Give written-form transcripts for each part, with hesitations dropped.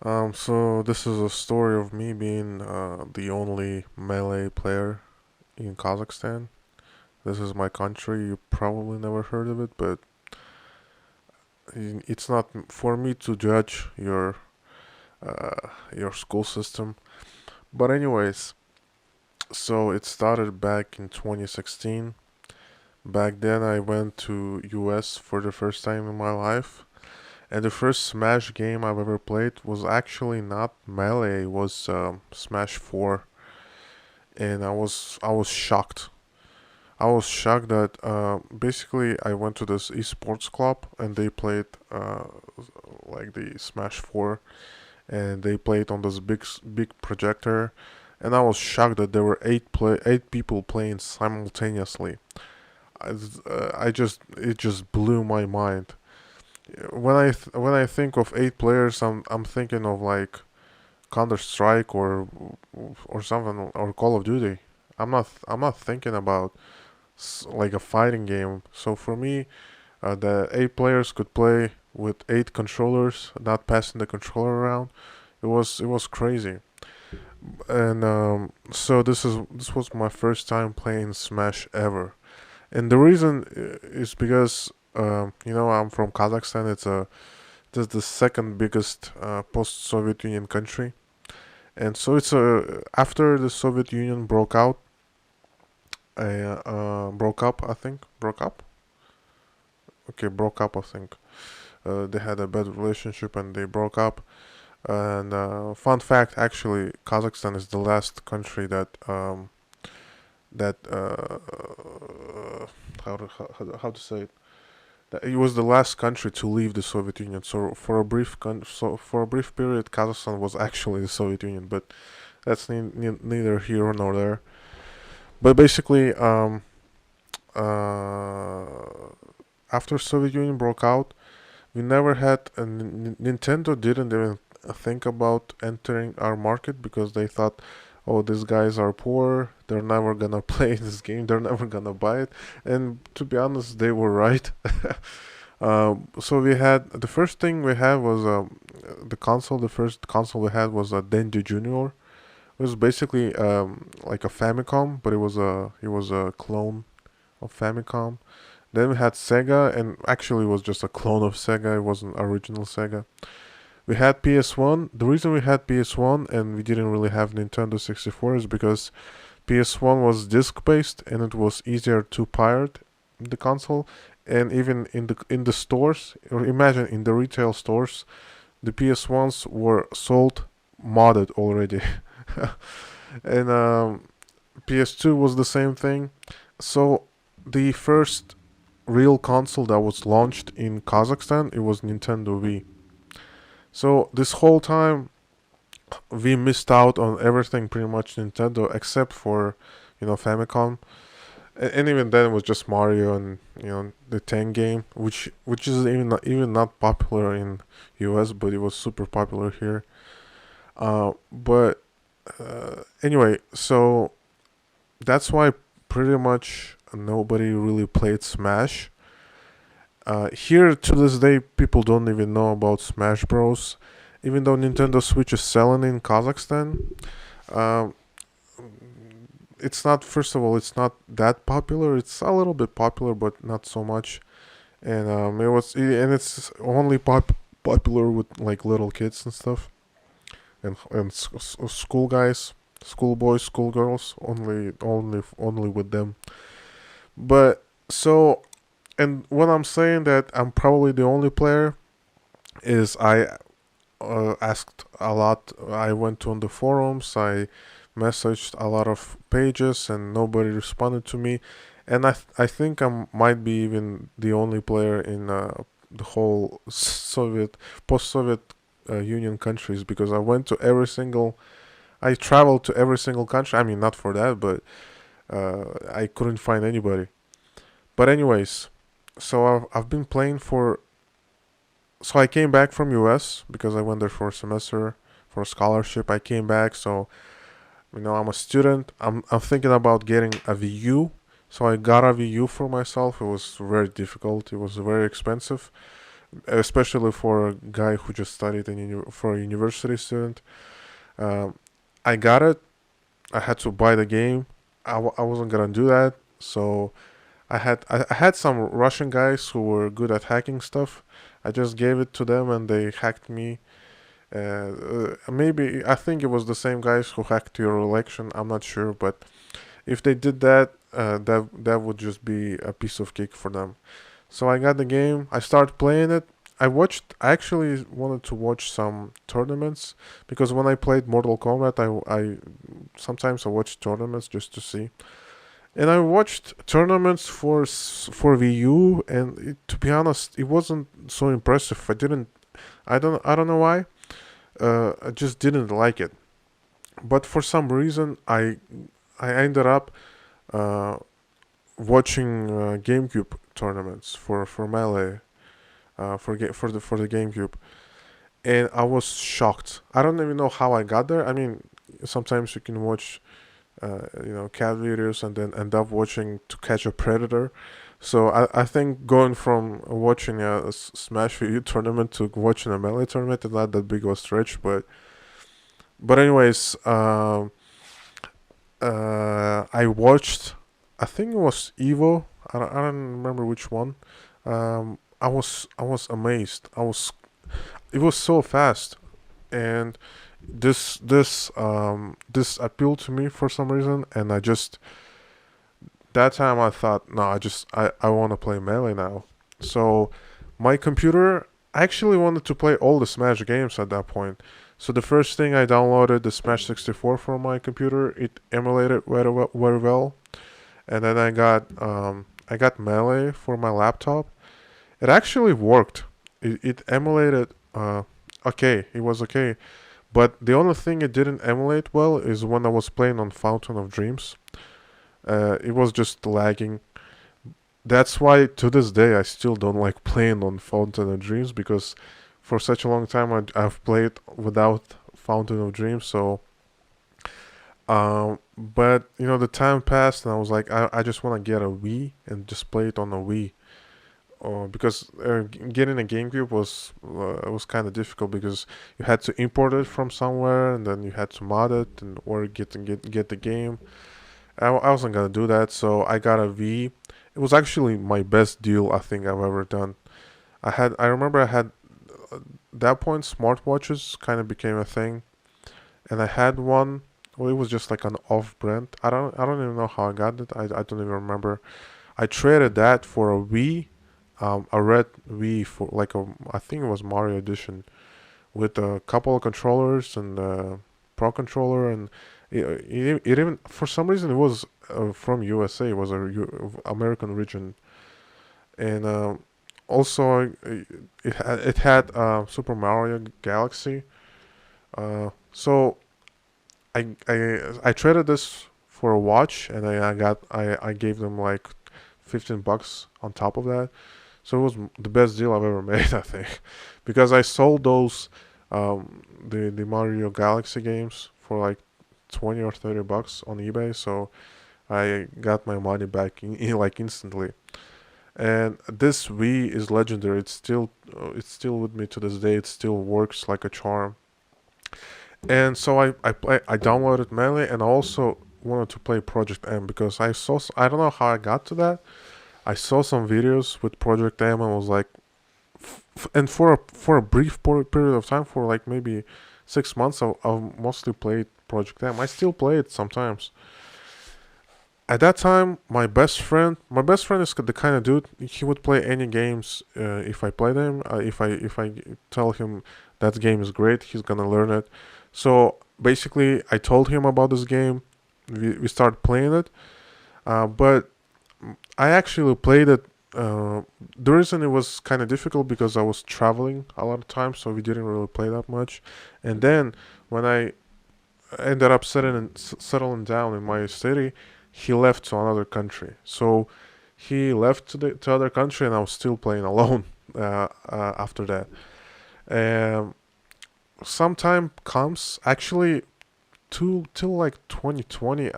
So this is a story of me being the only Melee player in Kazakhstan. This is my country. You probably never heard of it, but it's not for me to judge your school system. But anyways, so it started back in 2016. Back then, I went to US for the first time in my life, and the first Smash game I've ever played was actually not Melee. It was Smash 4, and I was shocked. I was shocked that basically I went to this esports club and they played like the Smash 4, and they played on this big projector, and I was shocked that there were eight people playing simultaneously. I just it just blew my mind. When I think of 8 players, I'm thinking of like Counter Strike or something, or Call of Duty. I'm not thinking about like a fighting game. So for me, the 8 players could play with 8 controllers, not passing the controller around. It was crazy. And so this was my first time playing Smash ever. And the reason is because I'm from Kazakhstan. It's the second biggest post-Soviet Union country, and so it's after the Soviet Union broke up. I think broke up. Okay, broke up. I think they had a bad relationship and they broke up. And fun fact, actually, Kazakhstan is the last country that how to say it. It was the last country to leave the Soviet Union. So for a brief period, Kazakhstan was actually the Soviet Union. But that's neither here nor there. But basically, uh, after Soviet Union broke out, we never had Nintendo didn't even think about entering our market because they thought, oh, these guys are poor. They're never gonna play this game. They're never gonna buy it. And to be honest, they were right. So we had the first thing we had was the console. The first console we had was a Dendy Junior. It was basically like a Famicom, but it was a clone of Famicom. Then we had Sega, and actually it was just a clone of Sega. It wasn't original Sega. We had PS1. The reason we had PS1 and we didn't really have Nintendo 64 is because PS1 was disc based and it was easier to pirate the console. And even in the stores, or imagine in the retail stores, the PS1s were sold modded already. And PS2 was the same thing. So the first real console that was launched in Kazakhstan, it was Nintendo Wii. So this whole time we missed out on everything pretty much Nintendo except for Famicom. And even then it was just Mario and the Tank game, which is even not popular in US, but it was super popular here. But anyway, so that's why pretty much nobody really played Smash. Here to this day, people don't even know about Smash Bros. Even though Nintendo Switch is selling in Kazakhstan, um, it's not. First of all, it's not that popular. It's a little bit popular, but not so much. And it's only popular with like little kids and stuff, and school guys, school boys, school girls. Only with them. But so, and when I'm saying that I'm probably the only player, is I asked a lot. I went on the forums. I messaged a lot of pages, and nobody responded to me. And I think I might be even the only player in the whole Soviet post-Soviet Union countries because I went to every single. I traveled to every single country. I mean, not for that, but I couldn't find anybody. But anyways, so I've been playing for. So I came back from US because I went there for a semester for a scholarship. I came back, so I'm a student. I'm thinking about getting a VU. So I got a VU for myself. It was very difficult. It was very expensive. especially for a guy who just studied for a university student. Um, I got it. I had to buy the game. I wasn't gonna do that, so I had some Russian guys who were good at hacking stuff. I just gave it to them and they hacked me. Maybe I think it was the same guys who hacked your election. I'm not sure, but if they did that, that would just be a piece of cake for them. So I got the game. I started playing it. I actually wanted to watch some tournaments because when I played Mortal Kombat, I sometimes I watched tournaments just to see. And I watched tournaments for Wii U, and to be honest, it wasn't so impressive. I don't know why. I just didn't like it. But for some reason, I ended up uh, watching GameCube tournaments for Melee for the GameCube, and I was shocked. I don't even know how I got there. I mean, sometimes you can watch cat videos and then end up watching To Catch a Predator. So I think going from watching a Smash VU tournament to watching a Melee tournament is not that big of a stretch, but anyways, I watched. I think it was Evo. I don't remember which one. I was amazed. It was so fast, and this appealed to me for some reason, and I just that time I thought, no, I want to play Melee now. So my computer I actually wanted to play all the Smash games at that point. So the first thing I downloaded the Smash 64 for my computer. It emulated very well, and then I got Melee for my laptop. It actually worked. It emulated okay. It was okay, but the only thing it didn't emulate well is when I was playing on Fountain of Dreams. It was just lagging. That's why to this day I still don't like playing on Fountain of Dreams because for such a long time I've played without Fountain of Dreams. So, but the time passed and I was like, I just want to get a Wii and just play it on a Wii. Because getting a GameCube was kind of difficult because you had to import it from somewhere and then you had to mod it and or get the game. I wasn't gonna do that, so I got a V. It was actually my best deal I think I've ever done. I remember I had that point smartwatches kind of became a thing, and I had one. Well, it was just like an off-brand. I don't even know how I got it. I don't even remember. I traded that for a Wii, a red Wii for like I think it was Mario Edition with a couple of controllers and Pro controller and it even for some reason it was from USA. It was a American region, and also it had Super Mario Galaxy. So I traded this for a watch, and I gave them like $15 on top of that. So it was the best deal I've ever made, I think, because I sold those the Mario Galaxy games for like 20 or $30 on eBay. So I got my money back in like instantly. And this Wii is legendary. It's still with me to this day. It still works like a charm. And so I downloaded Melee, and I also wanted to play Project M because I don't know how I got to that. I saw some videos with Project M and was like, and for a brief period of time, for like maybe 6 months, I've mostly played Project M. I still play it sometimes. At that time, my best friend is the kind of dude he would play any games if I play them. If I tell him that game is great, he's gonna learn it. So basically, I told him about this game. We started playing it, but I actually played it. The reason it was kind of difficult because I was traveling a lot of times, so we didn't really play that much. And then when I ended up settling down in my city, he left to another country. So he left to other country, and I was still playing alone after that. Um, some time comes actually till like 2020.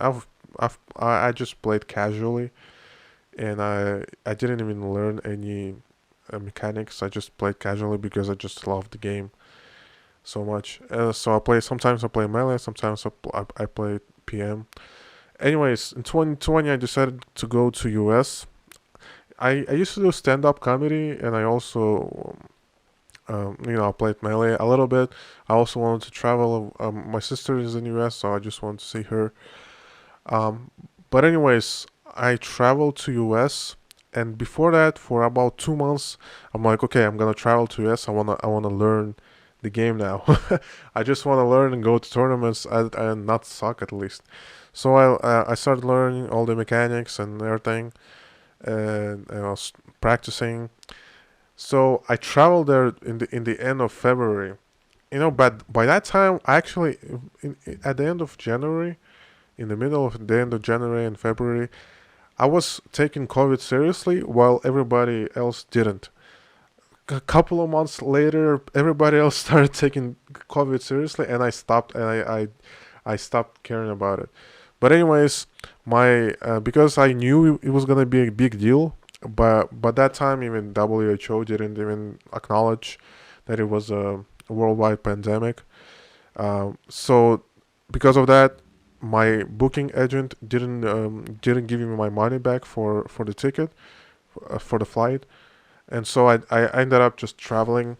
I just played casually, and I didn't even learn any mechanics. I just played casually because I just love the game so much. So I play sometimes I play melee, sometimes I play PM. Anyways, in 2020 I decided to go to US. I used to do stand up comedy, and I also I played melee a little bit. I also wanted to travel. My sister is in US, so I just wanted to see her. Um, but anyways, I traveled to US, and before that, for about 2 months, I'm like, okay, I'm gonna travel to US. I wanna learn the game now. I just wanna learn and go to tournaments and not suck at least. So I started learning all the mechanics and everything, and I was practicing. So I traveled there in the end of February. But by that time, actually, at the end of January, in the middle of the end of January and February, I was taking COVID seriously while everybody else didn't. A couple of months later, everybody else started taking COVID seriously, and I stopped, and I stopped caring about it. But anyways, my because I knew it was gonna be a big deal, but that time even WHO didn't even acknowledge that it was a worldwide pandemic. So because of that, my booking agent didn't give me my money back for the ticket for the flight, and so I ended up just traveling.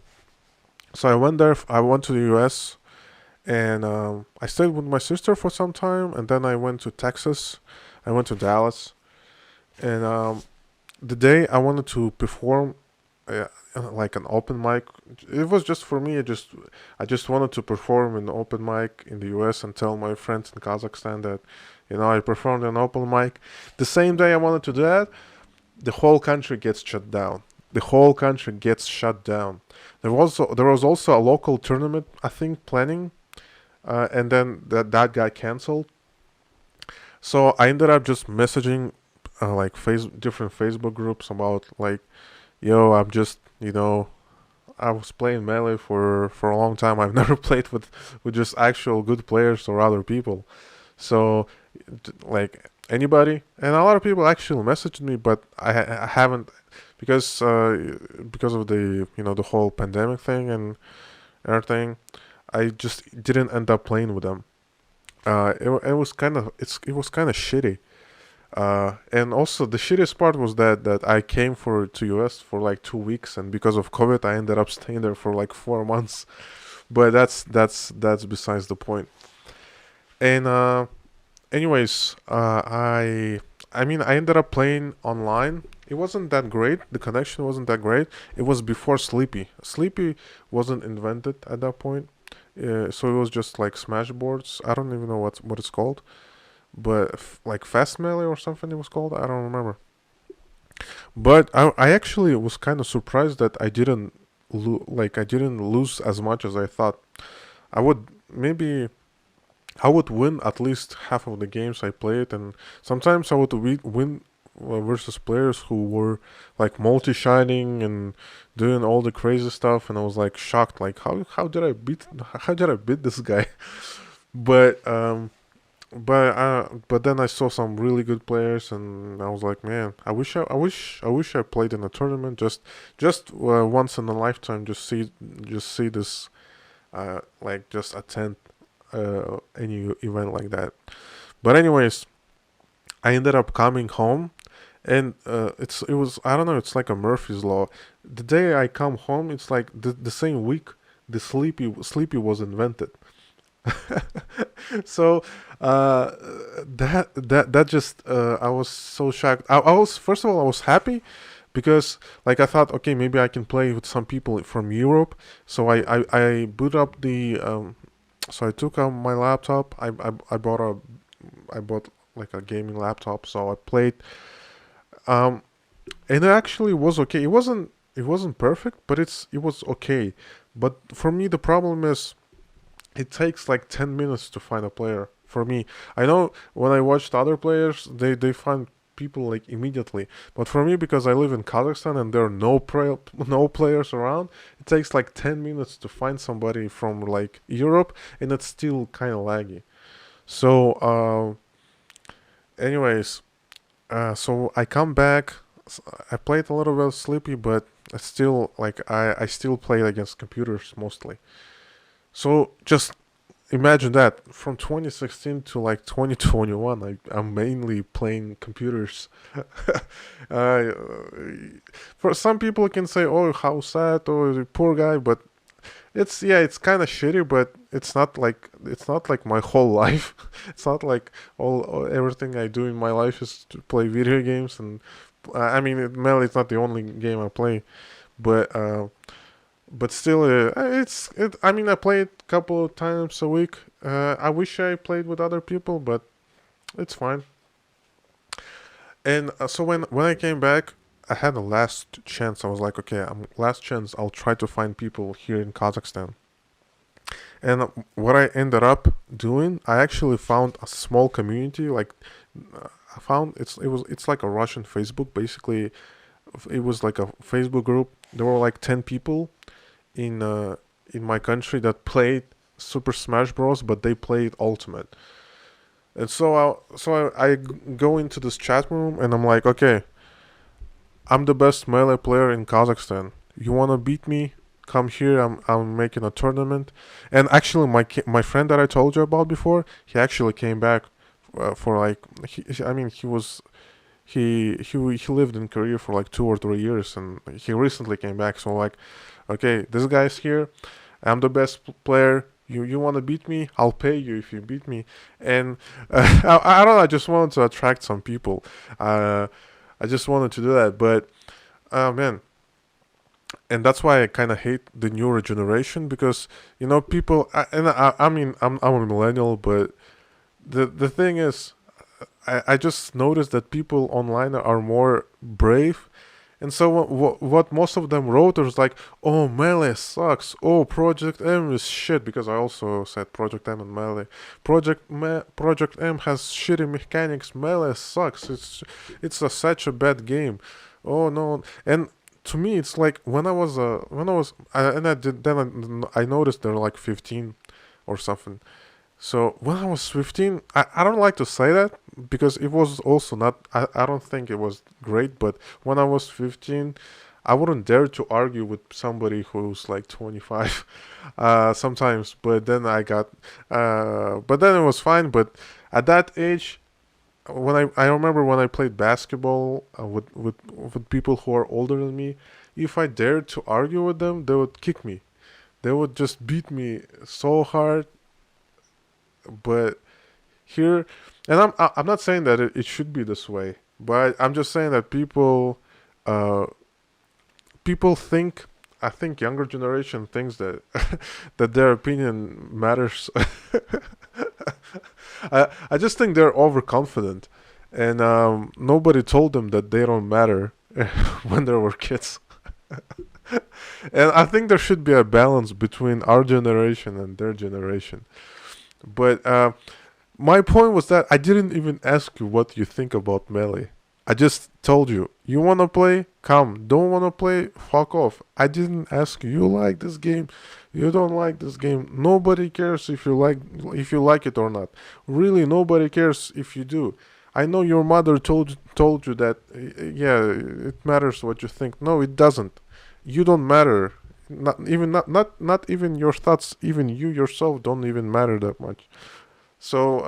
So I went there. I went to the U.S. and I stayed with my sister for some time, and then I went to Texas. I went to Dallas, and the day I wanted to perform like an open mic. It was just for me. I just wanted to perform an open mic in the U.S. and tell my friends in Kazakhstan that, I performed an open mic. The same day I wanted to do that, the whole country gets shut down. The whole country gets shut down. There was also a local tournament, I think, planning, and then that got canceled. So I ended up just messaging like different Facebook groups about like, yo, I'm just I was playing melee for a long time. I've never played with just actual good players or other people. So like anybody, and a lot of people actually messaged me, but I haven't because of the whole pandemic thing and everything. I just didn't end up playing with them. It was kind of shitty. And also the shittiest part was that I came to US for like 2 weeks, and because of COVID, I ended up staying there for like 4 months. But that's besides the point. And anyways, I mean I ended up playing online. It wasn't that great. The connection wasn't that great. It was before Sleepy. Sleepy wasn't invented at that point. So it was just like Smash boards. I don't even know what it's called, but like Fast Melee or something it was called. I don't remember. But I actually was kind of surprised that I didn't lose as much as I thought. I would maybe I would win at least half of the games I played, and sometimes I would win versus players who were like multi-shining and doing all the crazy stuff, and I was like shocked, like how did I beat this guy? But but then I saw some really good players, and I was like, man, I wish I played in a tournament just once in a lifetime. Just see this, like just attend any event like that. But anyways, I ended up coming home, and it was I don't know. It's like a Murphy's law. The day I come home, it's like the same week the sleepy was invented. So uh, that just I was so shocked. I was first of all I was happy because like I thought, okay, maybe I can play with some people from Europe. So I boot up the so I took out my laptop. I bought like a gaming laptop. So I played, um and it actually was okay. It wasn't perfect, but it was okay. But for me the problem is it takes like 10 minutes to find a player for me. I know when I watched other players, they find people like immediately. But for me, because I live in Kazakhstan and there are no players around, it takes like 10 minutes to find somebody from like Europe, and it's still kind of laggy. So, anyways, so I come back. I played a little bit sleepy, but still like I still play against computers mostly. So just imagine that from 2016 to like 2021, I'm mainly playing computers. uh, for some people can say, oh, how sad, oh, poor guy, but it's kind of shitty, but it's not like my whole life. It's not like everything I do in my life is to play video games. And I mean, Melee is not the only game I play, but still, I mean, I play it a couple of times a week. I wish I played with other people, but it's fine. And so when I came back, I had a last chance. I was like, okay, last chance. I'll try to find people here in Kazakhstan. And what I ended up doing, I actually found a small community. Like, I found it's like a Russian Facebook. Basically, it was like a Facebook group. There were like 10 people in in my country that played Super Smash Bros, but they played Ultimate. And I go into this chat room and I'm like, okay, I'm the best Melee player in Kazakhstan. You wanna beat me? Come here. I'm making a tournament. And actually, my friend that I told you about before, he actually came back for like I mean he lived in Korea for like 2 or 3 years, and he recently came back. So like, okay, this guy's here. I'm the best player. You want to beat me? I'll pay you if you beat me. And I don't know. I just wanted to attract some people. I just wanted to do that, but man, and that's why I kind of hate the newer generation because people. I mean, I'm a millennial, but the thing is, I just noticed that people online are more brave. And so what most of them wrote was like, "Oh, Melee sucks. Oh, Project M is shit." Because I also said Project M and Melee. Project M has shitty mechanics. Melee sucks. Such a bad game. Oh no. And to me, it's like and I did then I noticed they're like 15 or something. So when I was 15, I don't like to say that because it was also not, I don't think it was great, but when I was 15, I wouldn't dare to argue with somebody who's like 25 sometimes, but then it was fine. But at that age, I remember when I played basketball with people who are older than me, if I dared to argue with them, they would kick me. They would just beat me so hard. But here, and I'm not saying that it should be this way, but I'm just saying that uh people think, I think younger generation thinks that that their opinion matters. I just think they're overconfident, and nobody told them that they don't matter when they were kids. And I think there should be a balance between our generation and their generation. But my point was that I didn't even ask you what you think about Melee. I just told you, you wanna play? Come. Don't wanna play? Fuck off. I didn't ask you. You like this game? You don't like this game? Nobody cares if you like it or not. Really, nobody cares if you do. I know your mother told you that. Yeah, it matters what you think. No, it doesn't. You don't matter. Not even your thoughts. Even you yourself don't even matter that much. So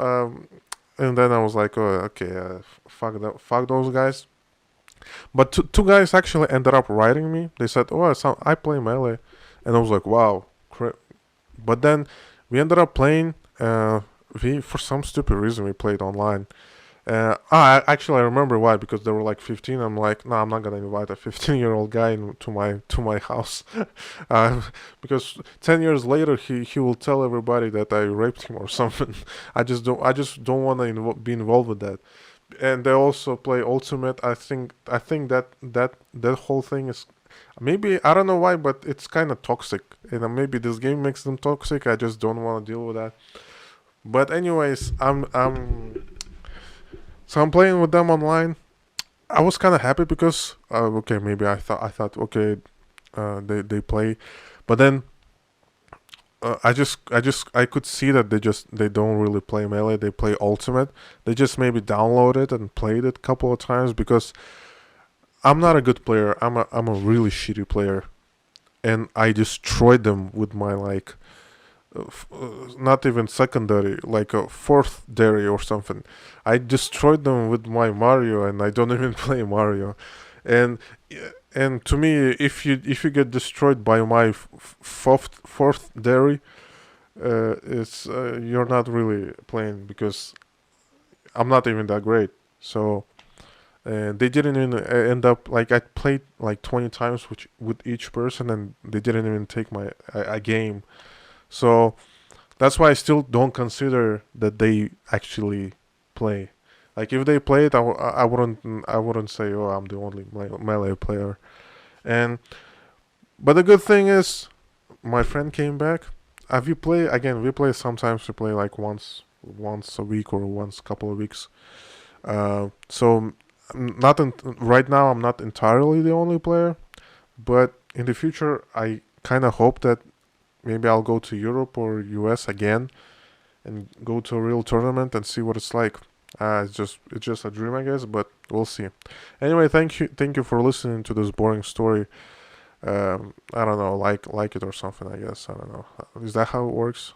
and then I was like, oh, okay, fuck those guys. But two guys actually ended up writing me. They said, oh, I play Melee, and I was like, wow. But then we ended up playing. We For some stupid reason we played online. Actually, I remember why, because they were like 15. I'm like, no, I'm not gonna invite a 15-year-old guy to my house, uh, because 10 years later he will tell everybody that I raped him or something. I just don't want to be involved with that. And they also play Ultimate. I think that whole thing is, maybe I don't know why, but it's kind of toxic. And maybe this game makes them toxic. I just don't want to deal with that. But anyways, I'm playing with them online. I was kind of happy because okay, maybe I thought okay, they play, but then I could see that they don't really play Melee. They play Ultimate. They just maybe downloaded it and played it a couple of times because I'm not a good player. I'm a really shitty player, and I destroyed them with my like not even secondary, like a fourth dairy or something. I destroyed them with my Mario, and I don't even play Mario. And and to me, if you get destroyed by my fourth dairy, it's you're not really playing because I'm not even that great. So they didn't even end up like I played like 20 times with each person, and they didn't even take my a game. So that's why I still don't consider that they actually play. Like if they played, I wouldn't say, oh, I'm the only melee player. And but the good thing is my friend came back. Have you play again? We play sometimes. We play like once a week or once couple of weeks. So not right now. I'm not entirely the only player, but in the future, I kind of hope that maybe I'll go to Europe or US again and go to a real tournament and see what it's like. It's just a dream, I guess, but we'll see. Anyway, thank you for listening to this boring story. I don't know, like it or something. I guess I don't know. Is that how it works?